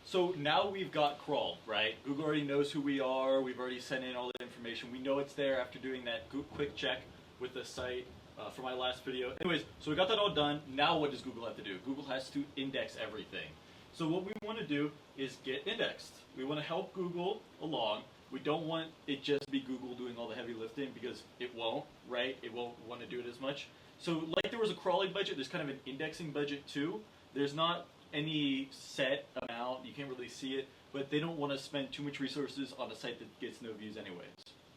So now we've got crawled, right? Google already knows who we are. We've already sent in all the information. We know it's there after doing that quick check with the site for my last video. Anyways, so we got that all done. Now what does Google have to do? Google has to index everything. So what we want to do is get indexed. We want to help Google along. We don't want it just be Google doing all the heavy lifting because it won't, right? It won't want to do it as much. So like there was a crawling budget, there's kind of an indexing budget too. There's not any set amount, you can't really see it, but they don't want to spend too much resources on a site that gets no views anyways,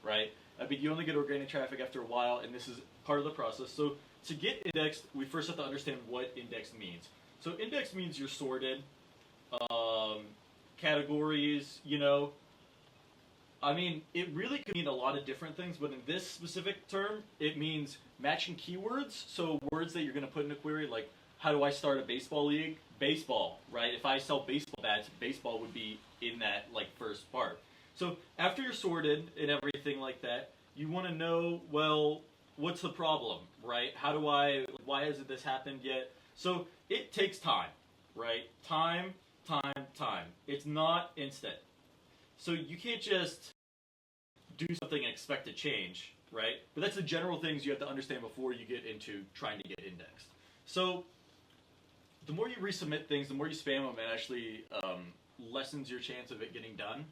right? I mean, you only get organic traffic after a while, and this is part of the process. So to get indexed, we first have to understand what index means. So index means you're sorted, categories, you know. I mean, it really could mean a lot of different things, but in this specific term, it means matching keywords. So words that you're going to put in a query, like how do I start a baseball league? Baseball, right? If I sell baseball bats, baseball would be in that like first part. So after you're sorted and everything like that, you want to know, well, what's the problem, right? Why hasn't this happened yet? So it takes time, right? Time. It's not instant. So you can't just do something and expect to change, right? But that's the general things you have to understand before you get into trying to get indexed. So the more you resubmit things, the more you spam them, it actually lessens your chance of it getting done.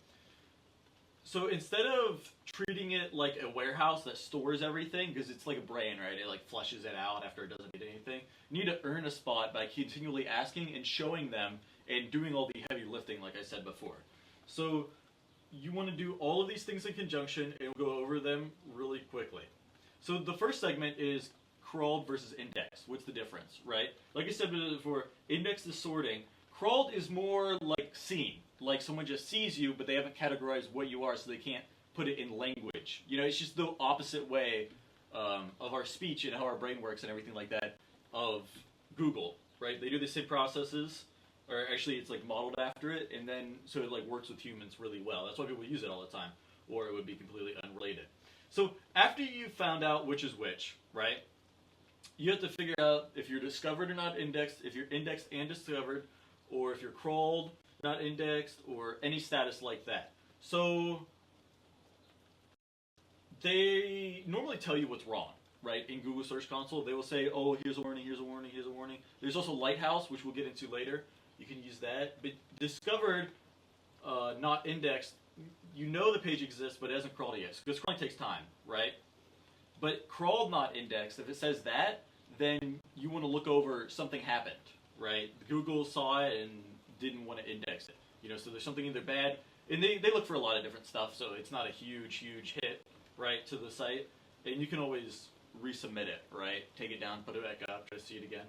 So instead of treating it like a warehouse that stores everything, because it's like a brain, right? It like flushes it out after it doesn't get anything. You need to earn a spot by continually asking and showing them and doing all the heavy lifting, like I said before. So you want to do all of these things in conjunction, and we'll go over them really quickly. So the first segment is crawled versus indexed. What's the difference, right? Like I said before, indexed is sorting. Crawled is more like seen. Like someone just sees you, but they haven't categorized what you are, so they can't put it in language. You know, it's just the opposite way of our speech and how our brain works and everything like that of Google, right? They do the same processes, or actually it's like modeled after it, and then so it like works with humans really well. That's why people use it all the time, or it would be completely unrelated. So after you found out which is which, right? You have to figure out if you're discovered or not indexed, if you're indexed and discovered, or if you're crawled, not indexed, or any status like that. So they normally tell you what's wrong, right? In Google Search Console, they will say, oh, here's a warning, here's a warning, here's a warning. There's also Lighthouse, which we'll get into later. You can use that. But discovered, not indexed, you know the page exists, but it hasn't crawled yet. Because crawling takes time, right? But crawled, not indexed, if it says that, then you want to look over something happened, right? Google saw it and didn't want to index it. You know, so there's something either bad, and they look for a lot of different stuff, so it's not a huge hit, right, to the site. And you can always resubmit it, right? Take it down, put it back up, try to see it again.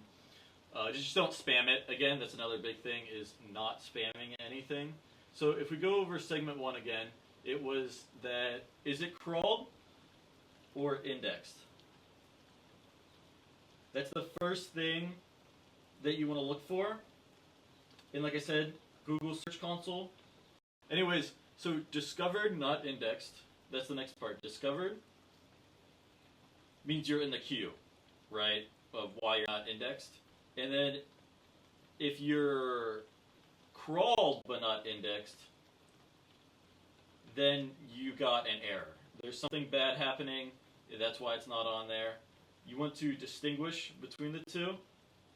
Just don't spam it. Again, that's another big thing, is not spamming anything. So if we go over segment 1 again, it was that, is it crawled or indexed? That's the first thing that you want to look for. And like I said, Google Search Console. Anyways, so discovered, not indexed. That's the next part. Discovered means you're in the queue, right, of why you're not indexed. And then if you're crawled but not indexed, then you got an error. There's something bad happening. That's why it's not on there. You want to distinguish between the two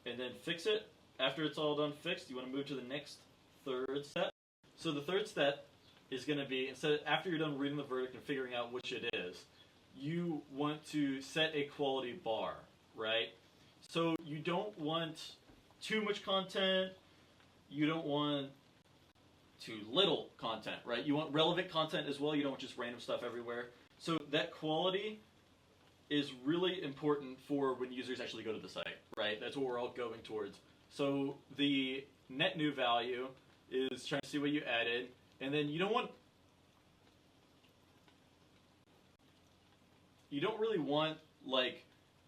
and then fix it. After it's all done fixed, you want to move to the next third step. So the third step is going to be, after you're done reading the verdict and figuring out which it is, you want to set a quality bar, right? So you don't want too much content. You don't want too little content, right? You want relevant content as well. You don't want just random stuff everywhere. So that quality is really important for when users actually go to the site, right? That's what we're all going towards. So the net new value is trying to see what you added, and then you don't really want like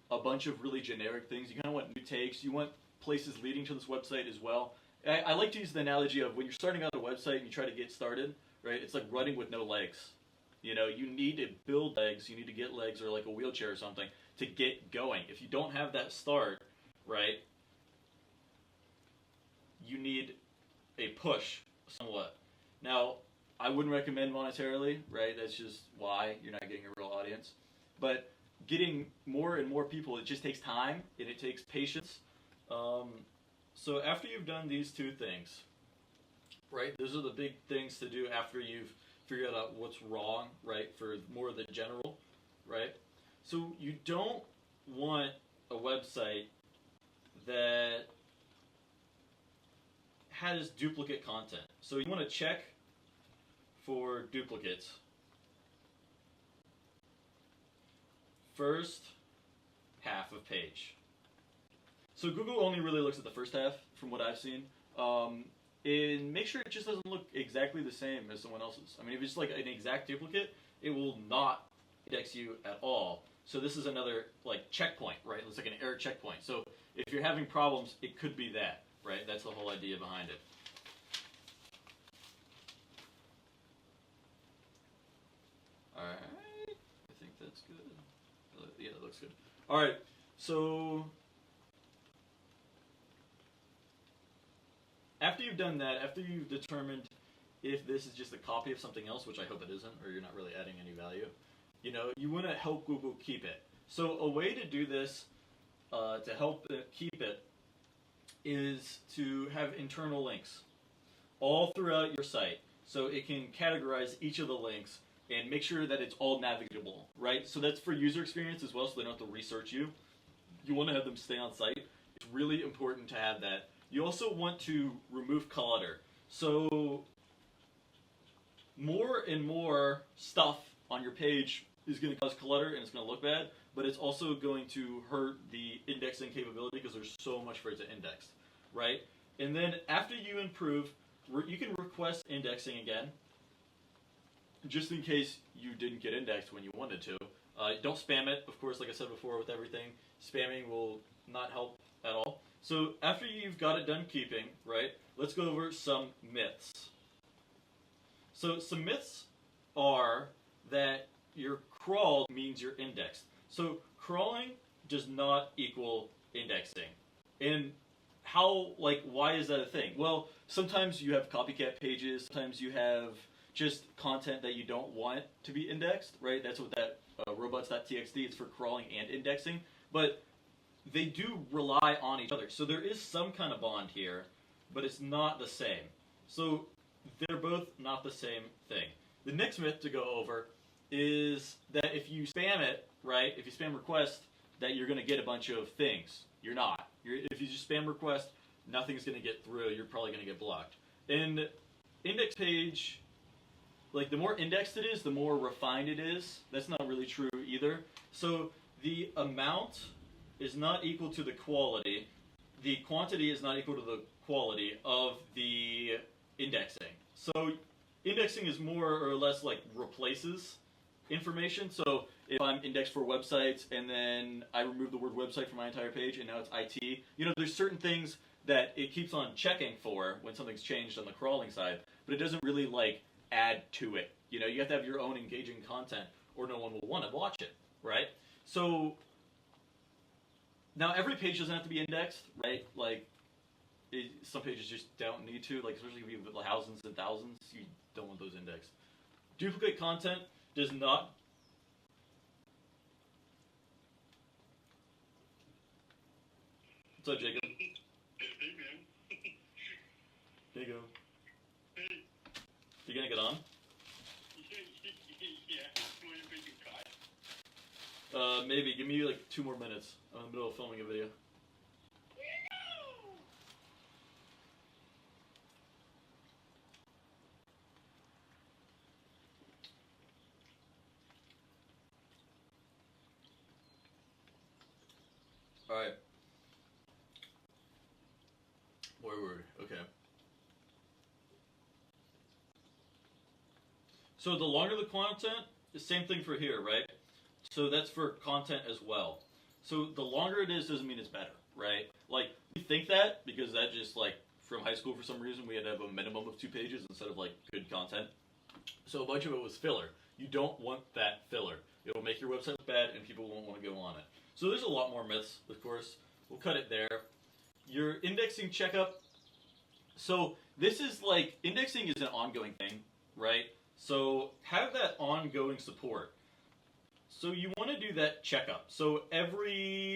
a bunch of really generic things. You kind of want new takes. You want places leading to this website as well. I like to use the analogy of when you're starting out a website and you try to get started, right? It's like running with no legs. You know, you need to build legs. You need to get legs or like a wheelchair or something to get going. If you don't have that start, right, you need a push somewhat. Now, I wouldn't recommend monetarily, right? That's just why you're not getting a real audience. But getting more and more people, it just takes time and it takes patience. Um, so after you've done these two things, right? Those are the big things to do after you've figured out what's wrong, right? For more of the general, right? So you don't want a website that has duplicate content. So you want to check for duplicates. First half of page. So Google only really looks at the first half, from what I've seen. And make sure it just doesn't look exactly the same as someone else's. I mean, if it's like an exact duplicate, it will not index you at all. So this is another like checkpoint, right? It's like an error checkpoint. So if you're having problems, it could be that, right? That's the whole idea behind it. All right, I think that's good. Yeah, that looks good. All right, so after you've done that, after you've determined if this is just a copy of something else, which I hope it isn't, or you're not really adding any value, you want to help Google keep it. So a way to do this, to help keep it, is to have internal links all throughout your site. So it can categorize each of the links and make sure that it's all navigable, right? So that's for user experience as well, so they don't have to research you. You want to have them stay on site. It's really important to have that. You also want to remove clutter. So more and more stuff on your page is going to cause clutter and it's going to look bad, but it's also going to hurt the indexing capability because there's so much for it to index, right? And then after you improve, you can request indexing again, just in case you didn't get indexed when you wanted to. Don't spam it, of course, like I said before with everything. Spamming will not help at all. So after you've got it done keeping, right, let's go over some myths. So some myths are that your crawled means you're indexed. So crawling does not equal indexing. And why is that a thing? Well, sometimes you have copycat pages, sometimes you have just content that you don't want to be indexed, right? That's what that robots.txt is for, crawling and indexing. But they do rely on each other. So there is some kind of bond here, but it's not the same. So they're both not the same thing. The next myth to go over is that if you spam it, right, if you spam request, that you're going to get a bunch of things. You're not. If you just spam request, nothing's going to get through. You're probably going to get blocked. And index page, like the more indexed it is, the more refined it is. That's not really true either. So the amount is not equal to the quality. The quantity is not equal to the quality of the indexing. So indexing is more or less like replaces information. So if I'm indexed for websites and then I remove the word website from my entire page and now it's IT, there's certain things that it keeps on checking for when something's changed on the crawling side, but it doesn't really like add to it. You have to have your own engaging content or no one will want to watch it, right? So now every page doesn't have to be indexed, right? Like some pages just don't need to, like especially if you have thousands and thousands, you don't want those indexed. Duplicate content does not. What's up, Jacob? Hey, man. Here you go. Hey. You gonna get on? Yeah, want to make a cut? Maybe. Give me like 2 more minutes. I'm in the middle of filming a video. Alright. Word. Okay. So the longer the content, the same thing for here, right? So that's for content as well. So the longer it is doesn't mean it's better, right? Like, we think that because that just like from high school for some reason we had to have a minimum of 2 pages instead of like good content. So a bunch of it was filler. You don't want that filler. It will make your website look bad and people won't want to go on it. So there's a lot more myths, of course. We'll cut it there. Your indexing checkup. So this is like, indexing is an ongoing thing, right? So have that ongoing support. So you want to do that checkup. So every